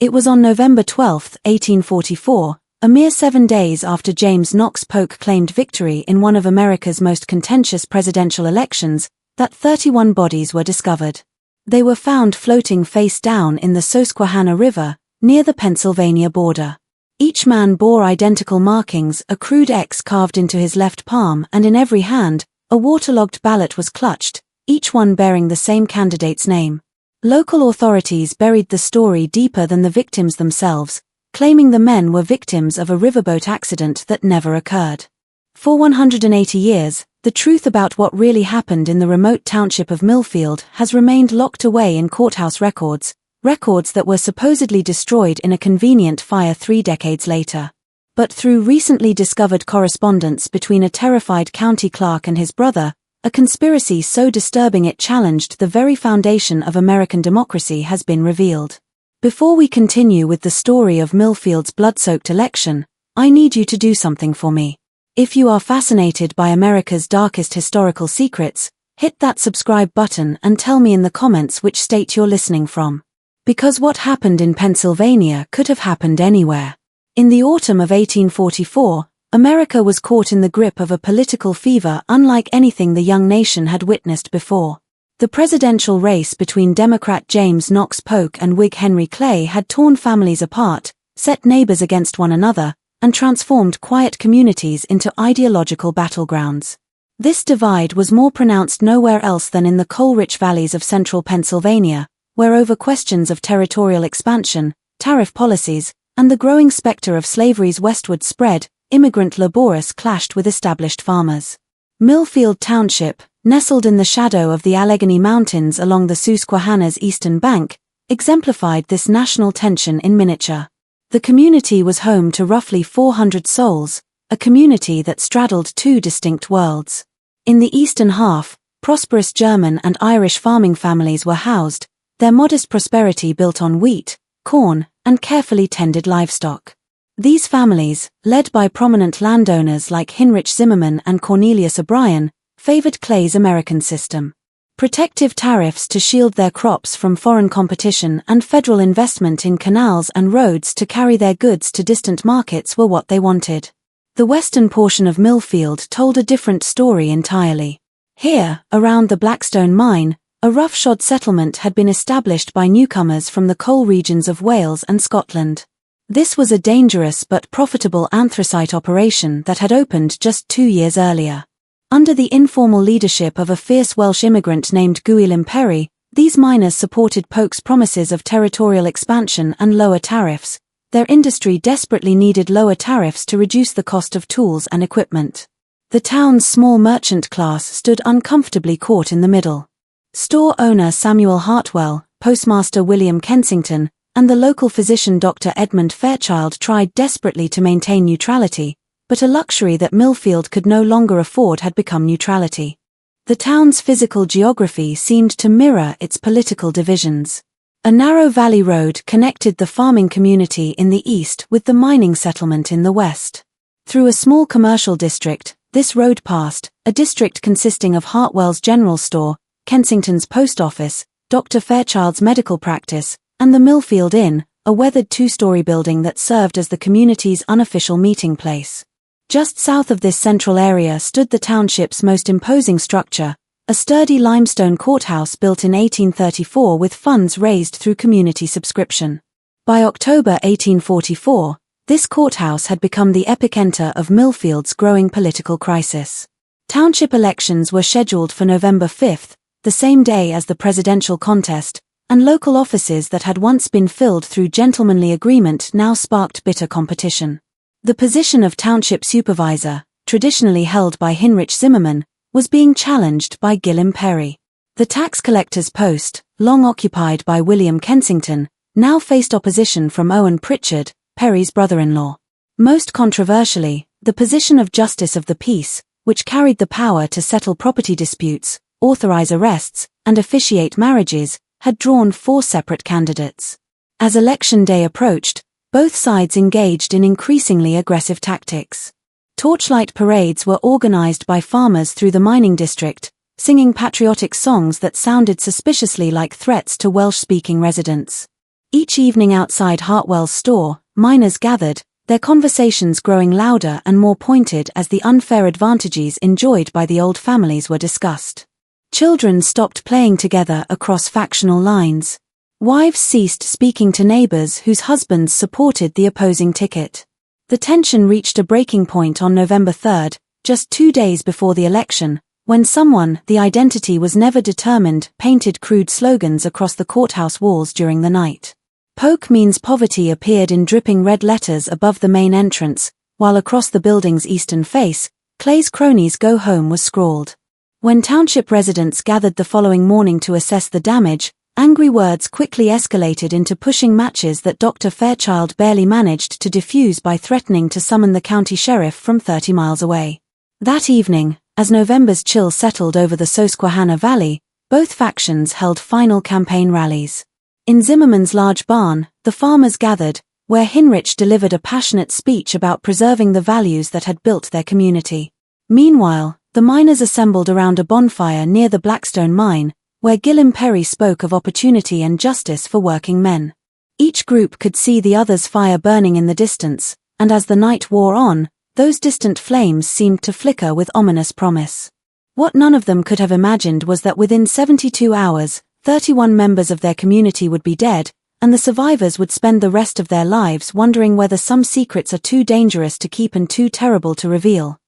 It was on November 12, 1844, a mere 7 days after James Knox Polk claimed victory in one of America's most contentious presidential elections, that 31 bodies were discovered. They were found floating face down in the Susquehanna River, near the Pennsylvania border. Each man bore identical markings, a crude X carved into his left palm, and in every hand, a waterlogged ballot was clutched, each one bearing the same candidate's name. Local authorities buried the story deeper than the victims themselves, claiming the men were victims of a riverboat accident that never occurred. For 180 years, the truth about what really happened in the remote township of Millfield has remained locked away in courthouse records that were supposedly destroyed in a convenient fire 3 decades later. But through recently discovered correspondence between a terrified county clerk and his brother, a conspiracy so disturbing it challenged the very foundation of American democracy has been revealed. Before we continue with the story of Millfield's blood-soaked election, I need you to do something for me. If you are fascinated by America's darkest historical secrets, hit that subscribe button and tell me in the comments which state you're listening from. Because what happened in Pennsylvania could have happened anywhere. In the autumn of 1844, America was caught in the grip of a political fever unlike anything the young nation had witnessed before. The presidential race between Democrat James Knox Polk and Whig Henry Clay had torn families apart, set neighbors against one another, and transformed quiet communities into ideological battlegrounds. This divide was more pronounced nowhere else than in the coal-rich valleys of central Pennsylvania, where over questions of territorial expansion, tariff policies, and the growing specter of slavery's westward spread, immigrant laborers clashed with established farmers. Millfield Township, nestled in the shadow of the Allegheny Mountains along the Susquehanna's eastern bank, exemplified this national tension in miniature. The community was home to roughly 400 souls, a community that straddled 2 distinct worlds. In the eastern half, prosperous German and Irish farming families were housed, their modest prosperity built on wheat, corn, and carefully tended livestock. These families, led by prominent landowners like Heinrich Zimmerman and Cornelius O'Brien, favored Clay's American system. Protective tariffs to shield their crops from foreign competition and federal investment in canals and roads to carry their goods to distant markets were what they wanted. The western portion of Millfield told a different story entirely. Here, around the Blackstone mine, a roughshod settlement had been established by newcomers from the coal regions of Wales and Scotland. This was a dangerous but profitable anthracite operation that had opened just 2 years earlier. Under the informal leadership of a fierce Welsh immigrant named Gwilym Perry, these miners supported Polk's promises of territorial expansion and lower tariffs. Their industry desperately needed lower tariffs to reduce the cost of tools and equipment. The town's small merchant class stood uncomfortably caught in the middle. Store owner Samuel Hartwell, postmaster William Kensington, and the local physician Dr. Edmund Fairchild tried desperately to maintain neutrality, but a luxury that Millfield could no longer afford had become neutrality. The town's physical geography seemed to mirror its political divisions. A narrow valley road connected the farming community in the east with the mining settlement in the west. Through a small commercial district, this road passed, a district consisting of Hartwell's general store, Kensington's post office, Dr. Fairchild's medical practice, and the Millfield Inn, a weathered 2-story building that served as the community's unofficial meeting place. Just south of this central area stood the township's most imposing structure, a sturdy limestone courthouse built in 1834 with funds raised through community subscription. By October 1844, this courthouse had become the epicenter of Millfield's growing political crisis. Township elections were scheduled for November 5, the same day as the presidential contest, and local offices that had once been filled through gentlemanly agreement now sparked bitter competition. The position of township supervisor, traditionally held by Heinrich Zimmerman, was being challenged by Gwilym Perry. The tax collector's post, long occupied by William Kensington, now faced opposition from Owen Pritchard, Perry's brother-in-law. Most controversially, the position of Justice of the Peace, which carried the power to settle property disputes, authorize arrests, and officiate marriages, had drawn 4 separate candidates. As election day approached, both sides engaged in increasingly aggressive tactics. Torchlight parades were organized by farmers through the mining district, singing patriotic songs that sounded suspiciously like threats to Welsh-speaking residents. Each evening outside Hartwell's store, miners gathered, their conversations growing louder and more pointed as the unfair advantages enjoyed by the old families were discussed. Children stopped playing together across factional lines. Wives ceased speaking to neighbors whose husbands supported the opposing ticket. The tension reached a breaking point on November 3, just 2 days before the election, when someone, the identity was never determined, painted crude slogans across the courthouse walls during the night. Poke means poverty appeared in dripping red letters above the main entrance, while across the building's eastern face, Clay's cronies go home was scrawled. When township residents gathered the following morning to assess the damage, angry words quickly escalated into pushing matches that Dr. Fairchild barely managed to defuse by threatening to summon the county sheriff from 30 miles away. That evening, as November's chill settled over the Susquehanna Valley, both factions held final campaign rallies. In Zimmerman's large barn, the farmers gathered, where Hinrich delivered a passionate speech about preserving the values that had built their community. Meanwhile, the miners assembled around a bonfire near the Blackstone mine, where Gillem Perry spoke of opportunity and justice for working men. Each group could see the other's fire burning in the distance, and as the night wore on, those distant flames seemed to flicker with ominous promise. What none of them could have imagined was that within 72 hours, 31 members of their community would be dead, and the survivors would spend the rest of their lives wondering whether some secrets are too dangerous to keep and too terrible to reveal.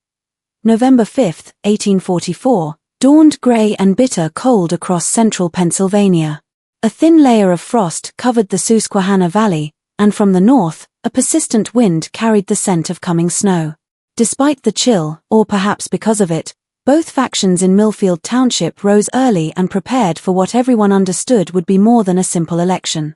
November 5, 1844, dawned gray and bitter cold across central Pennsylvania. A thin layer of frost covered the Susquehanna Valley, and from the north, a persistent wind carried the scent of coming snow. Despite the chill, or perhaps because of it, both factions in Millfield Township rose early and prepared for what everyone understood would be more than a simple election.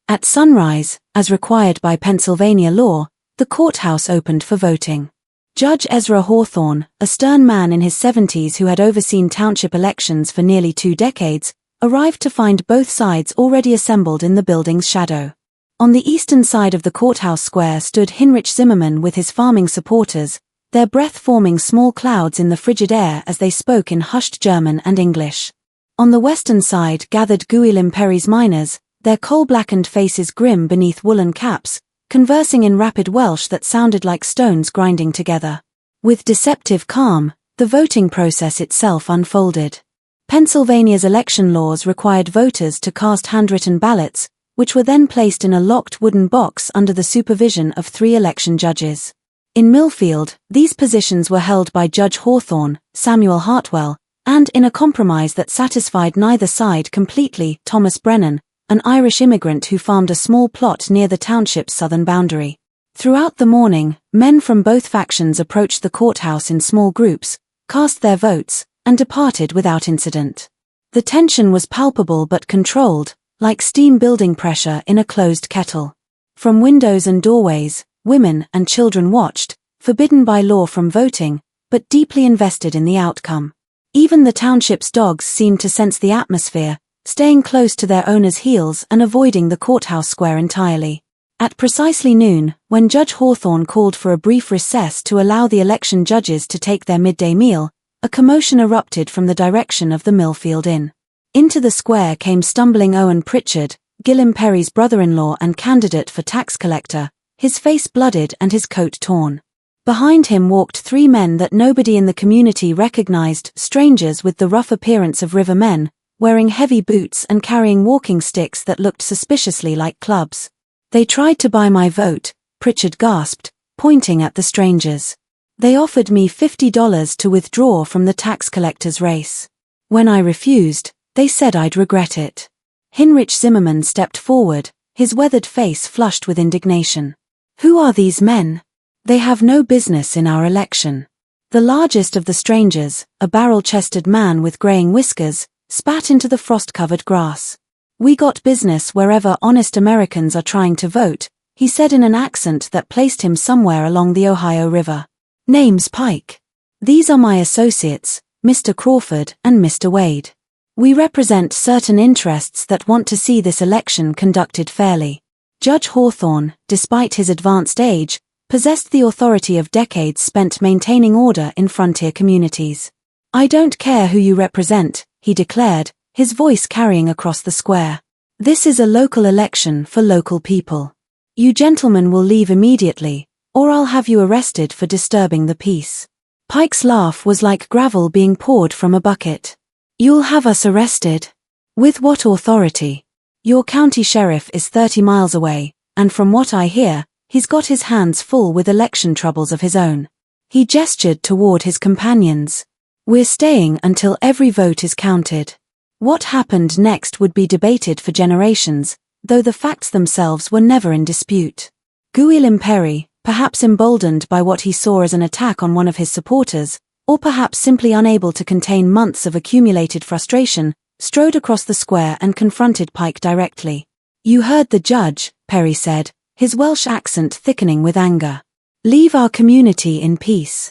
At sunrise, as required by Pennsylvania law, the courthouse opened for voting. Judge Ezra Hawthorne, a stern man in his 70s who had overseen township elections for nearly 2 decades, arrived to find both sides already assembled in the building's shadow. On the eastern side of the courthouse square stood Hinrich Zimmerman with his farming supporters, their breath forming small clouds in the frigid air as they spoke in hushed German and English. On the western side gathered Gillem Perry's miners, their coal-blackened faces grim beneath woolen caps, conversing in rapid Welsh that sounded like stones grinding together. With deceptive calm, the voting process itself unfolded. Pennsylvania's election laws required voters to cast handwritten ballots, which were then placed in a locked wooden box under the supervision of 3 election judges. In Millfield, these positions were held by Judge Hawthorne, Samuel Hartwell, and in a compromise that satisfied neither side completely, Thomas Brennan, an Irish immigrant who farmed a small plot near the township's southern boundary. Throughout the morning, men from both factions approached the courthouse in small groups, cast their votes, and departed without incident. The tension was palpable but controlled, like steam building pressure in a closed kettle. From windows and doorways, women and children watched, forbidden by law from voting, but deeply invested in the outcome. Even the township's dogs seemed to sense the atmosphere, staying close to their owners' heels and avoiding the courthouse square entirely. At precisely noon, when Judge Hawthorne called for a brief recess to allow the election judges to take their midday meal, a commotion erupted from the direction of the Millfield Inn. Into the square came stumbling Owen Pritchard, Gillem Perry's brother-in-law and candidate for tax collector, his face blooded and his coat torn. Behind him walked 3 men that nobody in the community recognized, strangers with the rough appearance of river men, wearing heavy boots and carrying walking sticks that looked suspiciously like clubs. "They tried to buy my vote," Pritchard gasped, pointing at the strangers. "They offered me $50 to withdraw from the tax collector's race. When I refused, they said I'd regret it." Hinrich Zimmerman stepped forward, his weathered face flushed with indignation. "Who are these men? They have no business in our election." The largest of the strangers, a barrel-chested man with graying whiskers, spat into the frost-covered grass. "We got business wherever honest Americans are trying to vote," he said in an accent that placed him somewhere along the Ohio River. "Name's Pike. These are my associates, Mr. Crawford and Mr. Wade. We represent certain interests that want to see this election conducted fairly." Judge Hawthorne, despite his advanced age, possessed the authority of decades spent maintaining order in frontier communities. "I don't care who you represent," he declared, his voice carrying across the square. This is a local election for local people. You gentlemen will leave immediately, or I'll have you arrested for disturbing the peace." Pike's laugh was like gravel being poured from a bucket. "You'll have us arrested? With what authority? Your county sheriff is 30 miles away, and from what I hear, he's got his hands full with election troubles of his own." He gestured toward his companions. "We're staying until every vote is counted." What happened next would be debated for generations, though the facts themselves were never in dispute. Guillaume Perry, perhaps emboldened by what he saw as an attack on one of his supporters, or perhaps simply unable to contain months of accumulated frustration, strode across the square and confronted Pike directly. "You heard the judge," Perry said, his Welsh accent thickening with anger. "Leave our community in peace."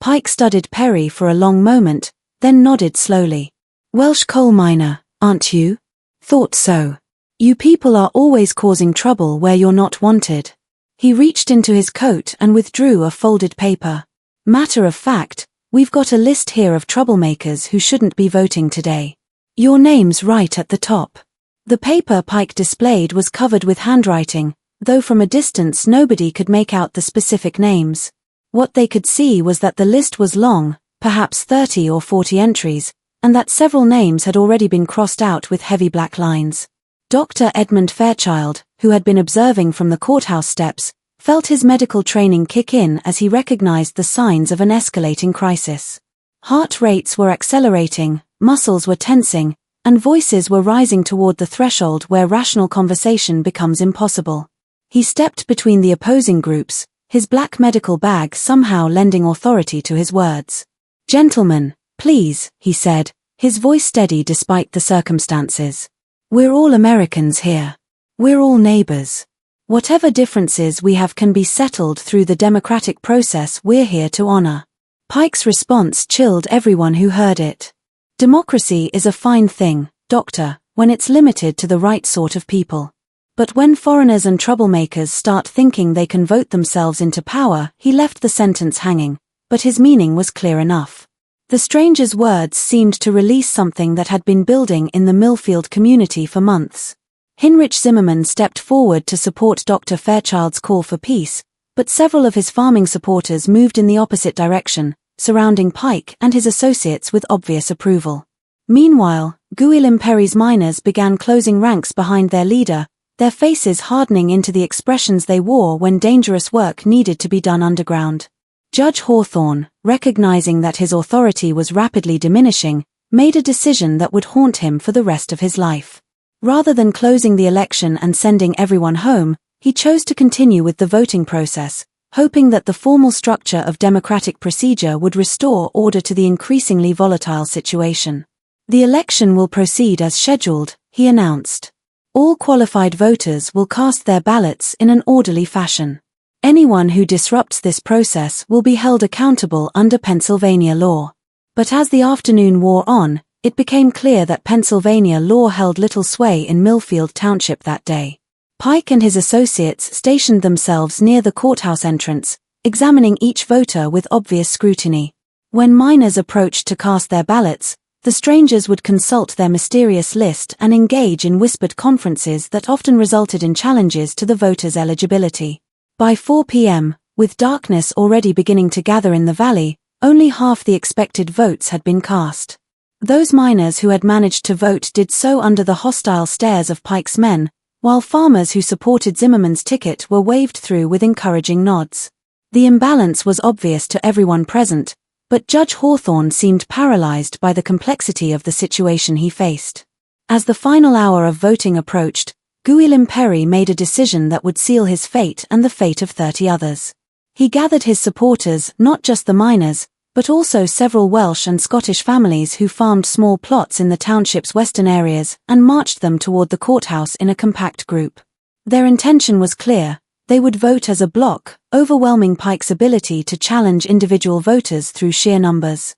Pike studied Perry for a long moment, then nodded slowly. "Welsh coal miner, aren't you? Thought so. You people are always causing trouble where you're not wanted." He reached into his coat and withdrew a folded paper. "Matter of fact, we've got a list here of troublemakers who shouldn't be voting today. Your name's right at the top." The paper Pike displayed was covered with handwriting, though from a distance nobody could make out the specific names. What they could see was that the list was long, perhaps 30 or 40 entries, and that several names had already been crossed out with heavy black lines. Dr. Edmund Fairchild, who had been observing from the courthouse steps, felt his medical training kick in as he recognized the signs of an escalating crisis. Heart rates were accelerating, muscles were tensing, and voices were rising toward the threshold where rational conversation becomes impossible. He stepped between the opposing groups, his black medical bag somehow lending authority to his words. "Gentlemen, please," he said, his voice steady despite the circumstances. "We're all Americans here. We're all neighbors. Whatever differences we have can be settled through the democratic process we're here to honor." Pike's response chilled everyone who heard it. "Democracy is a fine thing, Doctor, when it's limited to the right sort of people. But when foreigners and troublemakers start thinking they can vote themselves into power," he left the sentence hanging, but his meaning was clear enough. The stranger's words seemed to release something that had been building in the Millfield community for months. Heinrich Zimmerman stepped forward to support Dr. Fairchild's call for peace, but several of his farming supporters moved in the opposite direction, surrounding Pike and his associates with obvious approval. Meanwhile, Guillaume Perry's miners began closing ranks behind their leader, their faces hardening into the expressions they wore when dangerous work needed to be done underground. Judge Hawthorne, recognizing that his authority was rapidly diminishing, made a decision that would haunt him for the rest of his life. Rather than closing the election and sending everyone home, he chose to continue with the voting process, hoping that the formal structure of democratic procedure would restore order to the increasingly volatile situation. "The election will proceed as scheduled," he announced. "All qualified voters will cast their ballots in an orderly fashion. Anyone who disrupts this process will be held accountable under Pennsylvania law." But as the afternoon wore on, it became clear that Pennsylvania law held little sway in Millfield Township that day. Pike and his associates stationed themselves near the courthouse entrance, examining each voter with obvious scrutiny. When miners approached to cast their ballots, the strangers would consult their mysterious list and engage in whispered conferences that often resulted in challenges to the voters' eligibility. By 4 p.m., with darkness already beginning to gather in the valley, only half the expected votes had been cast. Those miners who had managed to vote did so under the hostile stares of Pike's men, while farmers who supported Zimmerman's ticket were waved through with encouraging nods. The imbalance was obvious to everyone present, but Judge Hawthorne seemed paralyzed by the complexity of the situation he faced. As the final hour of voting approached, Guillaume Perry made a decision that would seal his fate and the fate of 30 others. He gathered his supporters, not just the miners, but also several Welsh and Scottish families who farmed small plots in the township's western areas, and marched them toward the courthouse in a compact group. Their intention was clear: they would vote as a bloc, overwhelming Pike's ability to challenge individual voters through sheer numbers.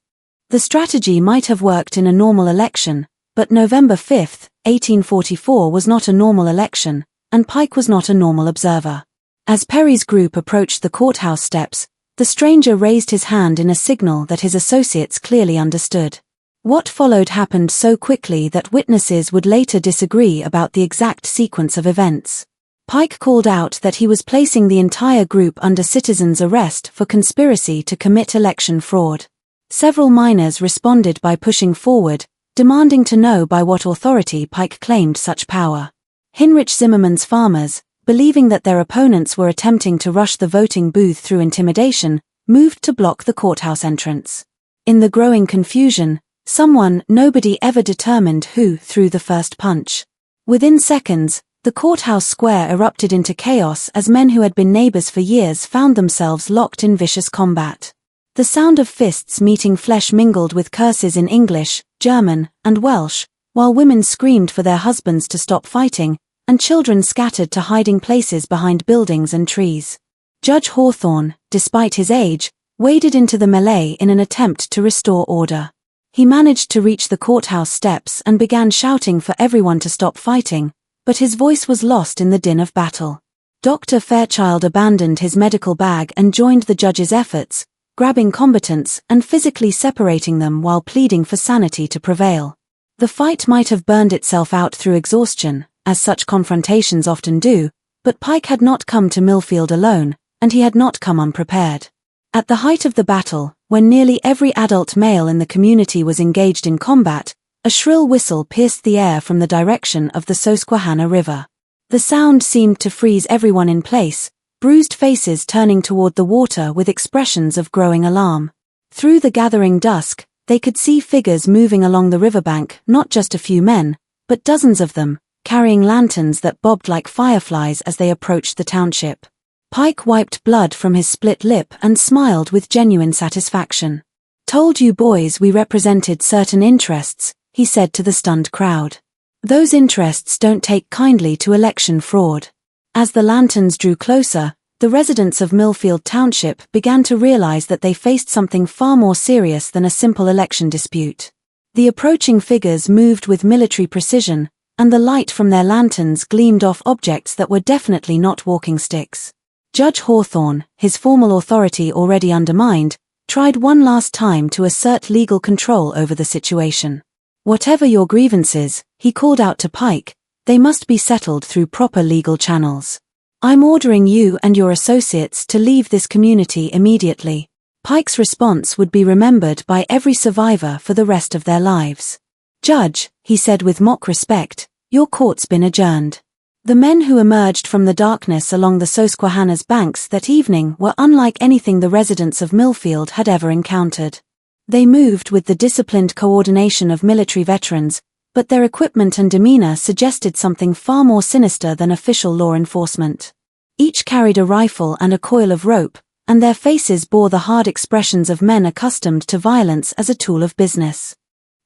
The strategy might have worked in a normal election, but November 5, 1844 was not a normal election, and Pike was not a normal observer. As Perry's group approached the courthouse steps, the stranger raised his hand in a signal that his associates clearly understood. What followed happened so quickly that witnesses would later disagree about the exact sequence of events. Pike called out that he was placing the entire group under citizens' arrest for conspiracy to commit election fraud. Several miners responded by pushing forward, demanding to know by what authority Pike claimed such power. Heinrich Zimmermann's farmers, believing that their opponents were attempting to rush the voting booth through intimidation, moved to block the courthouse entrance. In the growing confusion, nobody ever determined who threw the first punch. Within seconds, the courthouse square erupted into chaos as men who had been neighbors for years found themselves locked in vicious combat. The sound of fists meeting flesh mingled with curses in English, German, and Welsh, while women screamed for their husbands to stop fighting, and children scattered to hiding places behind buildings and trees. Judge Hawthorne, despite his age, waded into the melee in an attempt to restore order. He managed to reach the courthouse steps and began shouting for everyone to stop fighting, but his voice was lost in the din of battle. Dr. Fairchild abandoned his medical bag and joined the judge's efforts, grabbing combatants and physically separating them while pleading for sanity to prevail. The fight might have burned itself out through exhaustion, as such confrontations often do, but Pike had not come to Millfield alone, and he had not come unprepared. At the height of the battle, when nearly every adult male in the community was engaged in combat, a shrill whistle pierced the air from the direction of the Susquehanna River. The sound seemed to freeze everyone in place, bruised faces turning toward the water with expressions of growing alarm. Through the gathering dusk, they could see figures moving along the riverbank, not just a few men, but dozens of them, carrying lanterns that bobbed like fireflies as they approached the township. Pike wiped blood from his split lip and smiled with genuine satisfaction. "Told you boys we represented certain interests," he said to the stunned crowd. "Those interests don't take kindly to election fraud." As the lanterns drew closer, the residents of Millfield Township began to realize that they faced something far more serious than a simple election dispute. The approaching figures moved with military precision, and the light from their lanterns gleamed off objects that were definitely not walking sticks. Judge Hawthorne, his formal authority already undermined, tried one last time to assert legal control over the situation. "Whatever your grievances," he called out to Pike, "they must be settled through proper legal channels. I'm ordering you and your associates to leave this community immediately." Pike's response would be remembered by every survivor for the rest of their lives. "Judge," he said with mock respect, "your court's been adjourned." The men who emerged from the darkness along the Susquehanna's banks that evening were unlike anything the residents of Millfield had ever encountered. They moved with the disciplined coordination of military veterans, but their equipment and demeanor suggested something far more sinister than official law enforcement. Each carried a rifle and a coil of rope, and their faces bore the hard expressions of men accustomed to violence as a tool of business.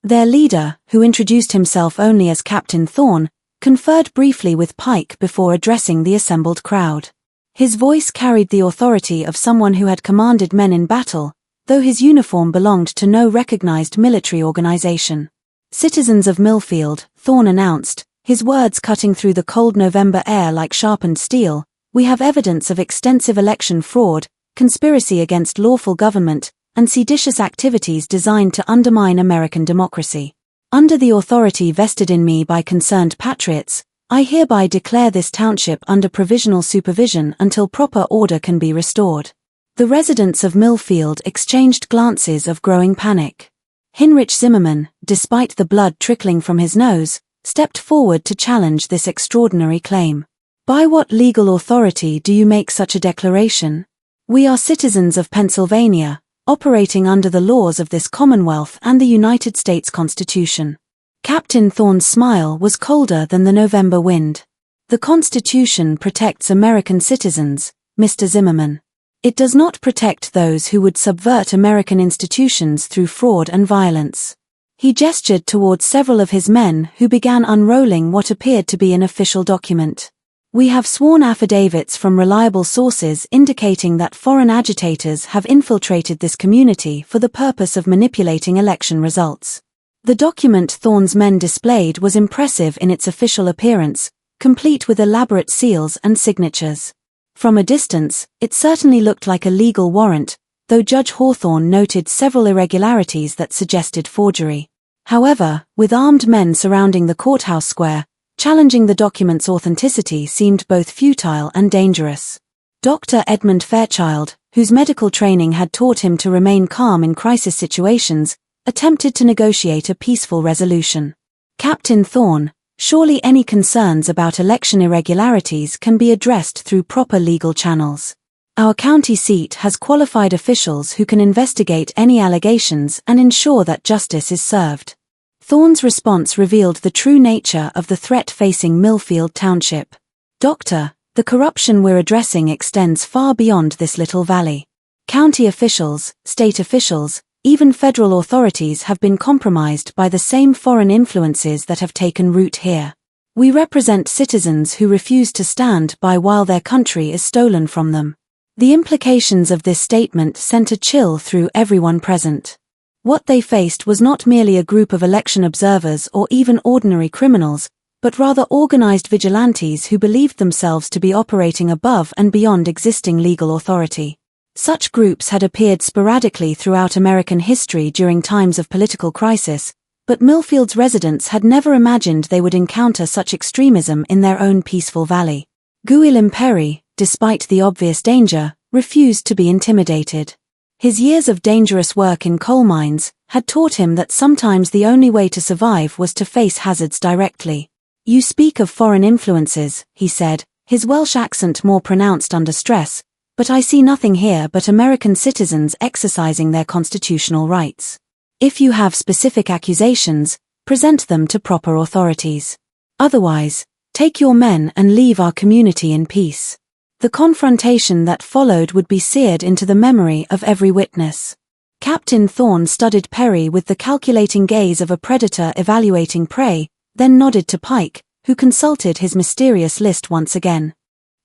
Their leader, who introduced himself only as Captain Thorne, conferred briefly with Pike before addressing the assembled crowd. His voice carried the authority of someone who had commanded men in battle, though his uniform belonged to no recognized military organization. "Citizens of Millfield," Thorne announced, his words cutting through the cold November air like sharpened steel, "we have evidence of extensive election fraud, conspiracy against lawful government, and seditious activities designed to undermine American democracy. Under the authority vested in me by concerned patriots, I hereby declare this township under provisional supervision until proper order can be restored." The residents of Millfield exchanged glances of growing panic. Heinrich Zimmermann, despite the blood trickling from his nose, stepped forward to challenge this extraordinary claim. "By what legal authority do you make such a declaration? We are citizens of Pennsylvania, operating under the laws of this Commonwealth and the United States Constitution." Captain Thorne's smile was colder than the November wind. "The Constitution protects American citizens, Mr. Zimmermann. It does not protect those who would subvert American institutions through fraud and violence." He gestured towards several of his men who began unrolling what appeared to be an official document. "We have sworn affidavits from reliable sources indicating that foreign agitators have infiltrated this community for the purpose of manipulating election results." The document Thorne's men displayed was impressive in its official appearance, complete with elaborate seals and signatures. From a distance, it certainly looked like a legal warrant, though Judge Hawthorne noted several irregularities that suggested forgery. However, with armed men surrounding the courthouse square, challenging the document's authenticity seemed both futile and dangerous. Dr. Edmund Fairchild, whose medical training had taught him to remain calm in crisis situations, attempted to negotiate a peaceful resolution. Captain Thorne, surely any concerns about election irregularities can be addressed through proper legal channels. Our county seat has qualified officials who can investigate any allegations and ensure that justice is served. Thorne's response revealed the true nature of the threat facing Millfield Township. Doctor, the corruption we're addressing extends far beyond this little valley. County officials, state officials, even federal authorities have been compromised by the same foreign influences that have taken root here. We represent citizens who refuse to stand by while their country is stolen from them. The implications of this statement sent a chill through everyone present. What they faced was not merely a group of election observers or even ordinary criminals, but rather organized vigilantes who believed themselves to be operating above and beyond existing legal authority. Such groups had appeared sporadically throughout American history during times of political crisis, but Millfield's residents had never imagined they would encounter such extremism in their own peaceful valley. Gwilym Perry, despite the obvious danger, refused to be intimidated. His years of dangerous work in coal mines had taught him that sometimes the only way to survive was to face hazards directly. "You speak of foreign influences," he said, his Welsh accent more pronounced under stress, "but I see nothing here but American citizens exercising their constitutional rights. If you have specific accusations, present them to proper authorities. Otherwise, take your men and leave our community in peace." The confrontation that followed would be seared into the memory of every witness. Captain Thorne studied Perry with the calculating gaze of a predator evaluating prey, then nodded to Pike, who consulted his mysterious list once again.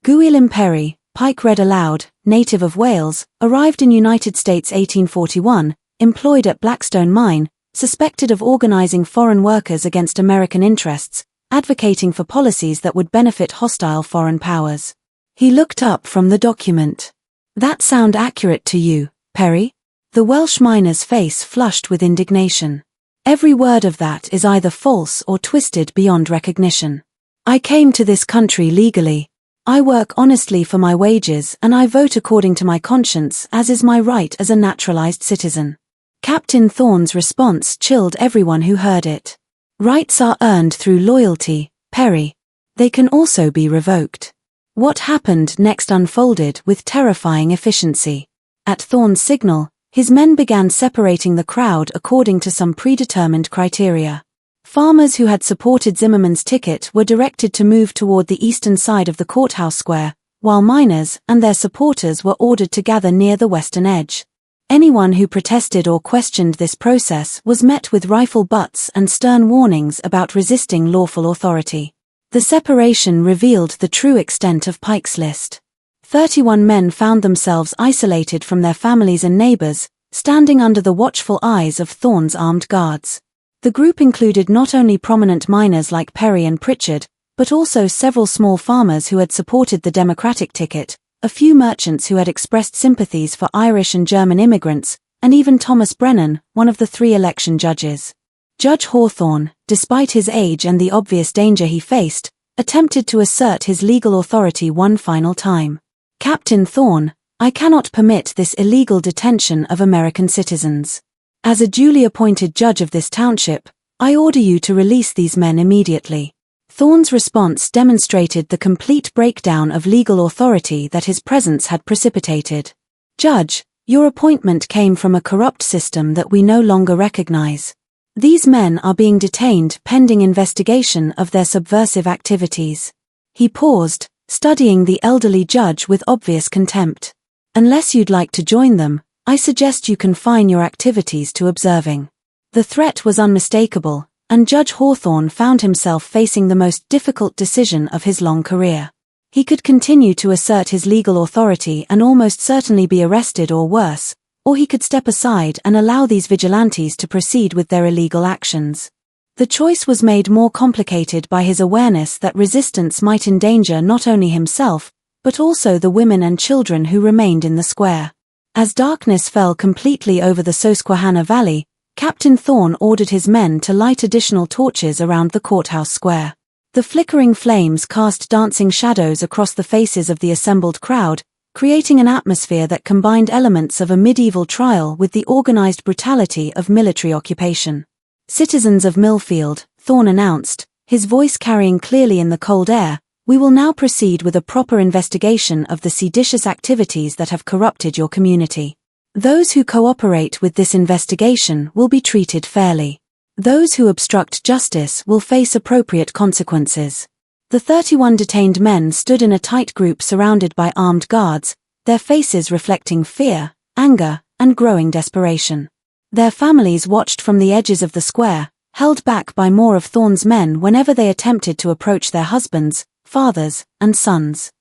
Gwilym Perry, Pike read aloud, native of Wales, arrived in United States 1841, employed at Blackstone Mine, suspected of organizing foreign workers against American interests, advocating for policies that would benefit hostile foreign powers. He looked up from the document. "That sound accurate to you, Perry?" The Welsh miner's face flushed with indignation. "Every word of that is either false or twisted beyond recognition. I came to this country legally. I work honestly for my wages and I vote according to my conscience, as is my right as a naturalized citizen." Captain Thorne's response chilled everyone who heard it. "Rights are earned through loyalty, Perry. They can also be revoked." What happened next unfolded with terrifying efficiency. At Thorne's signal, his men began separating the crowd according to some predetermined criteria. Farmers who had supported Zimmerman's ticket were directed to move toward the eastern side of the courthouse square, while miners and their supporters were ordered to gather near the western edge. Anyone who protested or questioned this process was met with rifle butts and stern warnings about resisting lawful authority. The separation revealed the true extent of Pike's list. 31 men found themselves isolated from their families and neighbors, standing under the watchful eyes of Thorne's armed guards. The group included not only prominent miners like Perry and Pritchard, but also several small farmers who had supported the Democratic ticket, a few merchants who had expressed sympathies for Irish and German immigrants, and even Thomas Brennan, one of the 3 election judges. Judge Hawthorne, despite his age and the obvious danger he faced, attempted to assert his legal authority one final time. "Captain Thorne, I cannot permit this illegal detention of American citizens. As a duly appointed judge of this township, I order you to release these men immediately." Thorne's response demonstrated the complete breakdown of legal authority that his presence had precipitated. "Judge, your appointment came from a corrupt system that we no longer recognize. These men are being detained pending investigation of their subversive activities." He paused, studying the elderly judge with obvious contempt. "Unless you'd like to join them, I suggest you confine your activities to observing." The threat was unmistakable, and Judge Hawthorne found himself facing the most difficult decision of his long career. He could continue to assert his legal authority and almost certainly be arrested or worse, or he could step aside and allow these vigilantes to proceed with their illegal actions. The choice was made more complicated by his awareness that resistance might endanger not only himself, but also the women and children who remained in the square. As darkness fell completely over the Susquehanna Valley, Captain Thorne ordered his men to light additional torches around the courthouse square. The flickering flames cast dancing shadows across the faces of the assembled crowd, creating an atmosphere that combined elements of a medieval trial with the organized brutality of military occupation. "Citizens of Millfield," Thorne announced, his voice carrying clearly in the cold air, "we will now proceed with a proper investigation of the seditious activities that have corrupted your community. Those who cooperate with this investigation will be treated fairly. Those who obstruct justice will face appropriate consequences." The 31 detained men stood in a tight group surrounded by armed guards, their faces reflecting fear, anger, and growing desperation. Their families watched from the edges of the square, held back by more of Thorne's men whenever they attempted to approach their husbands, fathers, and sons.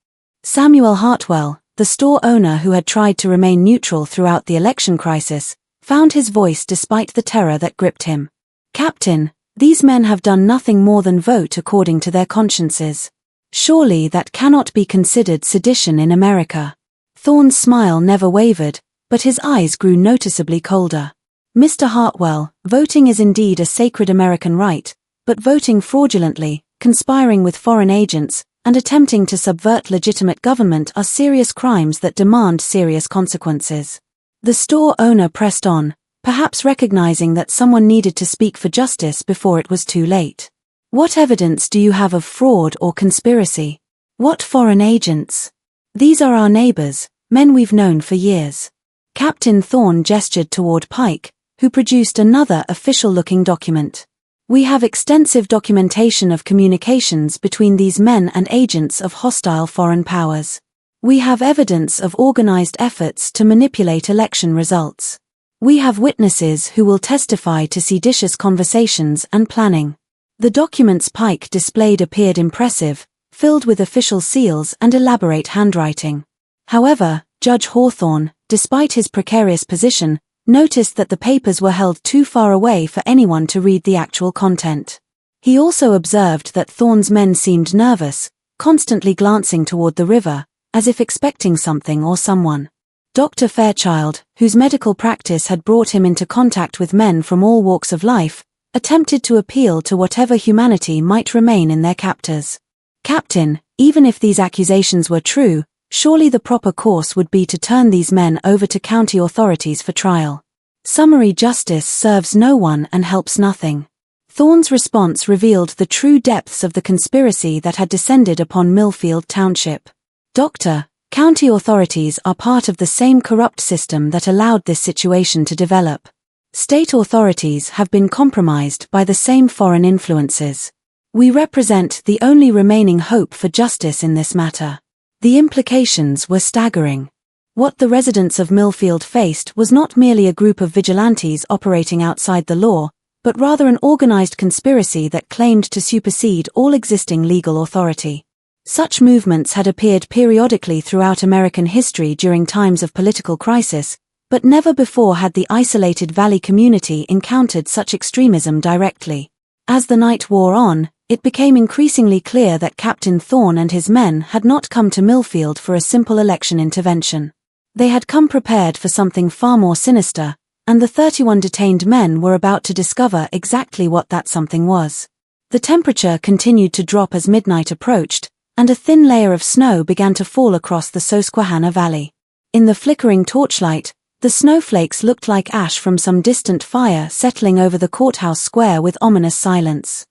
Samuel Hartwell, the store owner who had tried to remain neutral throughout the election crisis, found his voice despite the terror that gripped him. "Captain, these men have done nothing more than vote according to their consciences. Surely that cannot be considered sedition in America." Thorne's smile never wavered, but his eyes grew noticeably colder. "Mr. Hartwell, voting is indeed a sacred American right, but voting fraudulently, conspiring with foreign agents, and attempting to subvert legitimate government are serious crimes that demand serious consequences." The store owner pressed on, perhaps recognizing that someone needed to speak for justice before it was too late. "What evidence do you have of fraud or conspiracy? What foreign agents? These are our neighbors, men we've known for years." Captain Thorne gestured toward Pike, who produced another official-looking document. "We have extensive documentation of communications between these men and agents of hostile foreign powers. We have evidence of organized efforts to manipulate election results. We have witnesses who will testify to seditious conversations and planning." The documents Pike displayed appeared impressive, filled with official seals and elaborate handwriting. However, Judge Hawthorne, despite his precarious position, noticed that the papers were held too far away for anyone to read the actual content. He also observed that Thorne's men seemed nervous, constantly glancing toward the river, as if expecting something or someone. Dr. Fairchild, whose medical practice had brought him into contact with men from all walks of life, attempted to appeal to whatever humanity might remain in their captors. "Captain, even if these accusations were true, surely the proper course would be to turn these men over to county authorities for trial. Summary justice serves no one and helps nothing." Thorne's response revealed the true depths of the conspiracy that had descended upon Millfield Township. "Doctor, county authorities are part of the same corrupt system that allowed this situation to develop. State authorities have been compromised by the same foreign influences. We represent the only remaining hope for justice in this matter." The implications were staggering. What the residents of Millfield faced was not merely a group of vigilantes operating outside the law, but rather an organized conspiracy that claimed to supersede all existing legal authority. Such movements had appeared periodically throughout American history during times of political crisis, but never before had the isolated valley community encountered such extremism directly. As the night wore on, it became increasingly clear that Captain Thorne and his men had not come to Millfield for a simple election intervention. They had come prepared for something far more sinister, and the 31 detained men were about to discover exactly what that something was. The temperature continued to drop as midnight approached, and a thin layer of snow began to fall across the Susquehanna Valley. In the flickering torchlight, the snowflakes looked like ash from some distant fire settling over the courthouse square with ominous silence.